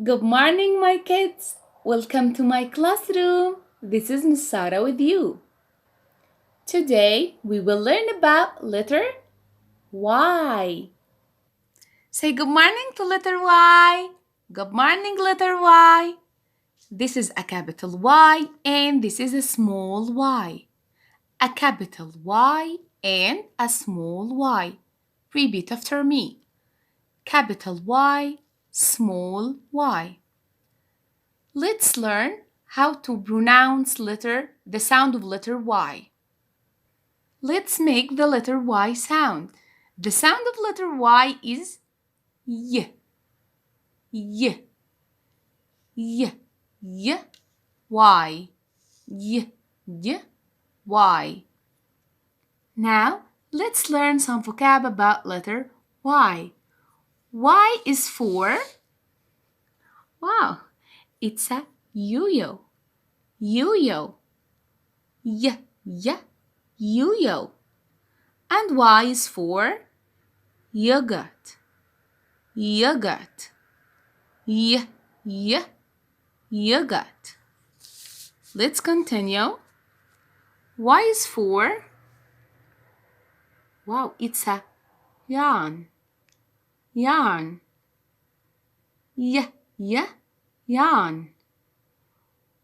Good morning, my kids. Welcome to my classroom. This is Miss Sarah with you. Today we will learn about letter Y. Say good morning to letter Y. Good morning, letter Y. This is a capital Y and this is a small y. A capital Y and a small y. Repeat after me. Capital Y, small y. Let's learn how to pronounce the sound of letter Y. Let's make the letter Y sound. The sound of letter Y is Y, Y, Y, Y, Y, Y, Y, Y. Now, let's learn some vocab about letter Y. Y is for, wow, it's a yo-yo, yo-yo, yo-yo. And Y is for yogurt, yogurt, yogurt. Let's continue. Y is for, wow, it's a yarn, yarn, yarn.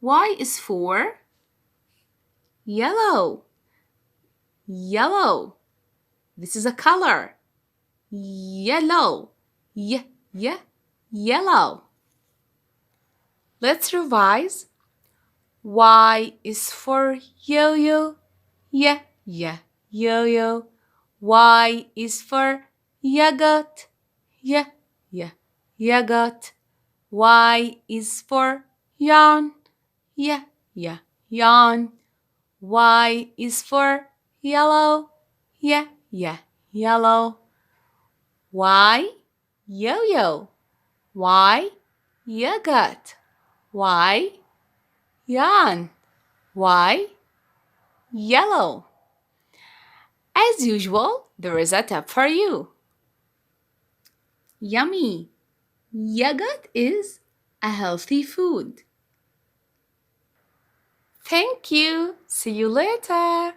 Y is for yellow, yellow. This is a color, yellow, yellow. Let's revise. Y is for yo-yo, yo-yo. Y is for yogurt, yogurt. Y is for yarn, yarn. Y is for yellow, yellow. Y, yo-yo. Y, yogurt. Y, yarn. Y, yellow. As usual, there is a tip for you. Yummy. Yogurt is a healthy food. Thank you. See you later.